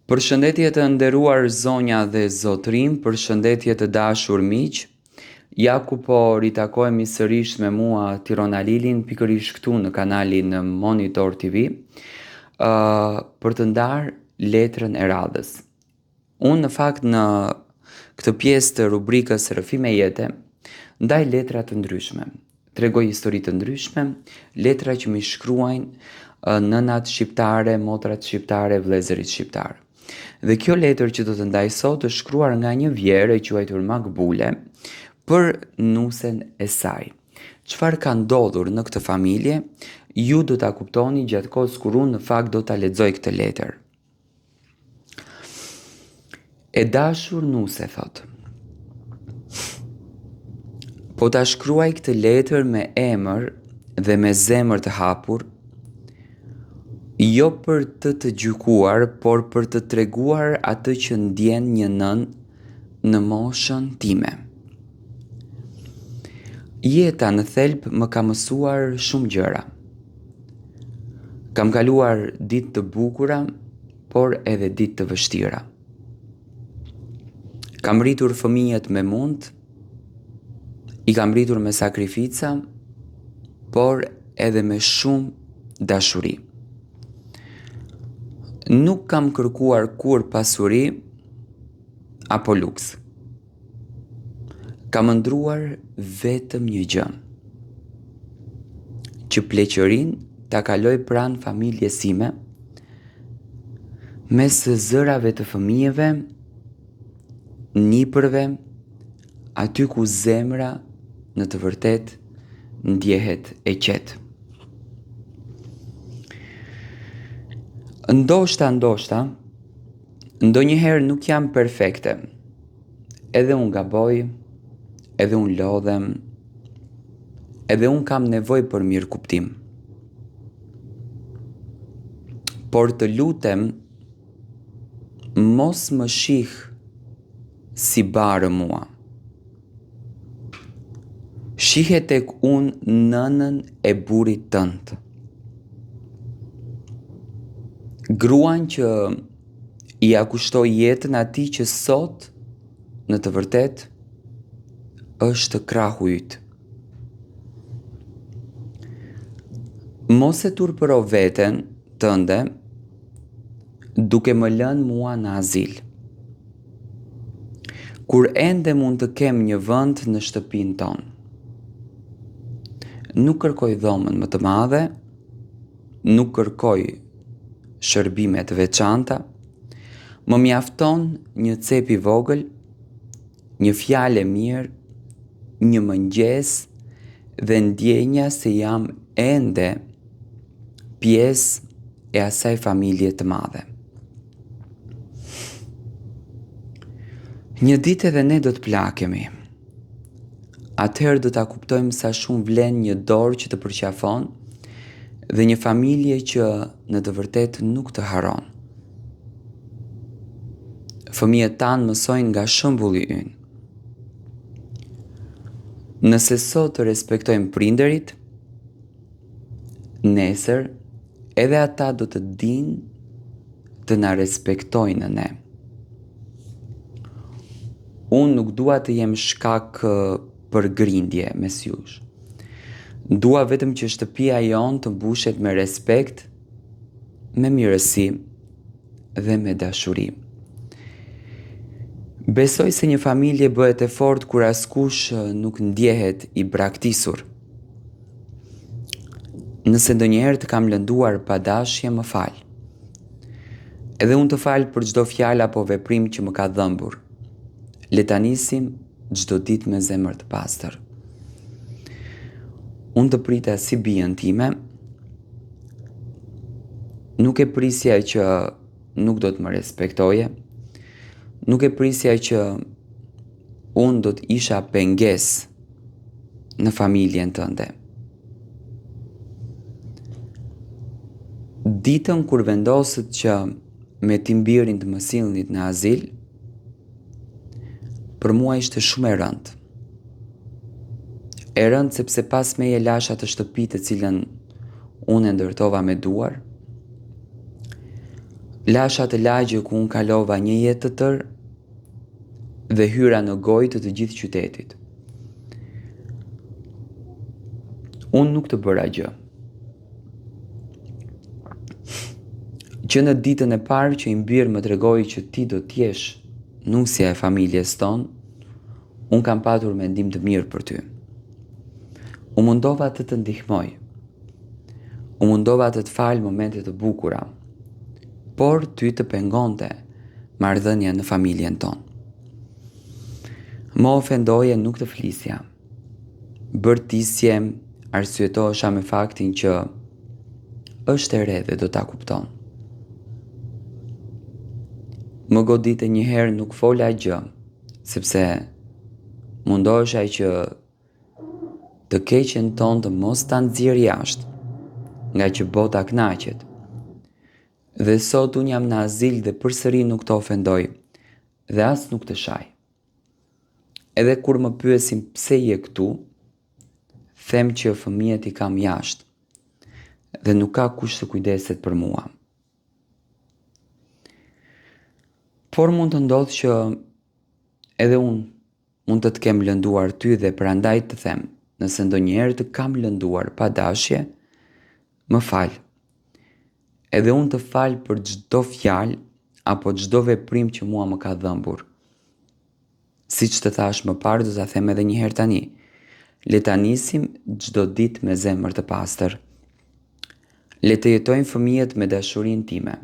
Përshëndetje të nderuar zonja dhe zotrim, përshëndetje të dashur miq. Ja ku po ritakohemi sërish me mua Tirona Lilin, pikërisht këtu në kanalin Monitor TV, për të ndarë letrën e radhës. Unë në fakt në këtë pjesë të rubrikës Rrëfime jete, ndaj letra të ndryshme. Tregoj histori të ndryshme, letra që mi shkruajnë nënat shqiptare, motrat shqiptare, vëllezërit shqiptar. Dhe kjo letër që do të ndaj sot është shkruar nga një vjerë e quajtur Makbule për nusen e saj. Çfarë ka ndodhur në këtë familje, ju do ta kuptoni gjatë kohës kur unë në fakt do ta lexoj këtë letër. E dashur nuse, thot. Po ta shkruaj këtë letër me emër dhe me zemër të hapur, jo për të gjykuar, por për të treguar atë që ndjen një nën në moshën time. Jeta në thelb më ka mësuar shumë gjëra. Kam kaluar ditë të bukura, por edhe ditë të vështira. Kam rritur fëmijët me mund, i kam rritur me sakrifica, por edhe me shumë dashuri. Nuk kam kërkuar kur pasuri apo luks. Kam ndruar vetëm një gjë, që pleqërin ta kaloj pranë familjes sime, mes zërave të fëmijëve, nipërve, aty ku zemra në të vërtet ndjehet e qetë. Ndoshta, ndonjëherë nuk jam perfekte. Edhe unë gaboj, edhe unë lodhem, edhe unë kam nevojë për mirë kuptim. Por të lutem, mos më shih si barë mua. Shihe tek unë nënën e burrit tënd. Gruan që i akushtoj jetën atij që sot, në të vërtet, është krahu yt. Mos e turpëro veten tënde, duke më lënë mua në azil. Kur ende mund të kem një vend në shtëpinë tonë. Nuk kërkoj dhomën më të madhe, nuk kërkoj shërbime të veçanta, më mjafton një cep i vogël, një fjalë e mirë, një mëngjes dhe ndjenja se jam ende pjesë e asaj familje të madhe. Një ditë edhe ne do të plakemi. Atëherë do ta kuptojmë sa shumë vlen një dorë që të përqafon dhe një familje që në të vërtet nuk të haron. Fëmijët tanë mësojnë nga shembulli ynë. Nëse sot të respektojmë prindërit, nesër edhe ata do të dinë të na respektojnë ne. Unë nuk dua të jem shkak për grindje mes jush. Dua vetëm që shtëpia jonë të mbushet me respekt, me mirësi dhe me dashuri. Besoj se një familje bëhet e fortë kur askush nuk ndjehet i braktisur. Nëse ndonjëherë të kam lënduar pa dashje, më fal. Edhe unë të fal për çdo fjalë apo veprim që më ka dhëmbur. Le ta nisim çdo ditë me zemër të pastër. Unë të prita si bijën time, nuk e prisja që nuk do të më respektoje, nuk e prisja që unë do të isha pengesë në familjen tënde. Ditën kur vendosët që me timbirin të më sillnit në azil, për mua ishte shumë e rëndë. E rëndë sepse pas meje lash atë shtëpi të cilën unë e ndërtova me duar, Lasha të lagje ku unë kalova një jetë të tërë dhe hyra në gojë të gjithë qytetit. Unë nuk të bëra gjë. Që në ditën e parë që i mbirë më tregoi që ti do t'jesh nusja e familjes tonë, unë kam patur mendim të mirë për ty. U mundova të të ndihmoj. U mundova të të falë momente të bukura, por ty të pengonte marrëdhënia në familjen tonë. Më ofendoje nuk të flisja. Bërtisje arsyetosha me faktin që është e re dhe do ta kupton. Më godite një herë nuk fola gjë, sepse mundohesha që të keqen tonë të mos ta nxjerr jashtë, nga që bota kënaqet. Dhe sot unë jam në azil dhe përsëri nuk të ofendoj dhe as nuk të shaj. Edhe kur më pyesin pse je këtu, them që fëmijët i kam jashtë dhe nuk ka kush të kujdeset për mua. Por mund të ndodhë që edhe unë mund të kem lënduar ty dhe prandaj të them, nëse ndonjëherë të kam lënduar pa dashje, më fal. Edhe unë të fal për çdo fjalë apo çdo veprim që mua më ka dhëmbur. Siç të thash më parë, do ta them edhe një herë tani. Le ta nisim çdo ditë me zemër të pastër. Le të jetojnë fëmijët me dashurinë time.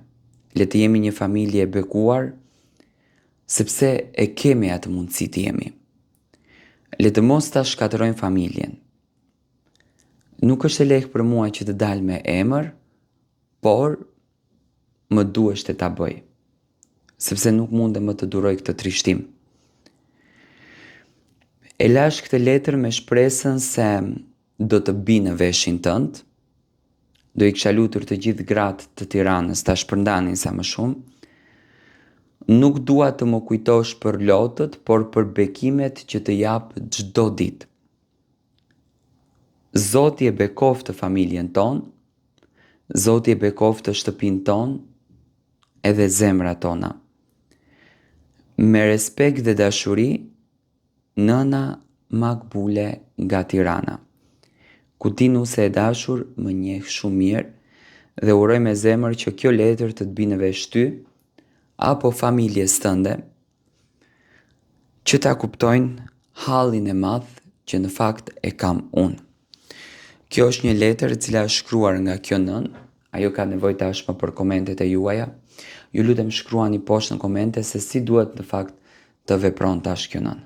Le të jemi një familje e bekuar, sepse e kemi atë mundësi të jemi. Le të mos ta shkatërrojmë familjen. Nuk është e lehtë për mua që të dal me emër, por më duhesh të ta bëj, sepse nuk mundem më të duroj këtë trishtim. E lash këtë letër me shpresën se do të bi në veshin tënd. Do i kisha lutur të gjithë gratë të Tiranës ta shpërndanin sa më shumë. Nuk dua të më kujtosh për lotët, por për bekimet që të jap çdo ditë. Zoti e bekoft të familjen tonë, Zoti e bekoft të shtëpinë tonë, edhe zemrat tona. Me respekt dhe dashuri, nëna Makbule nga Tirana. Ku ti nuse e dashur më njeh shumë mirë dhe uroj me zemër që kjo letër të bi në vesh ty apo familjes tënde, që ta kuptojnë hallin e madh që në fakt e kam unë. Kjo është një letër e cila është shkruar nga kjo nën, ajo ka nevojë tashmë për komentet e juaja. Ju lutem shkruani poshtë në komente se si duhet në fakt të vepron tash kjo nën.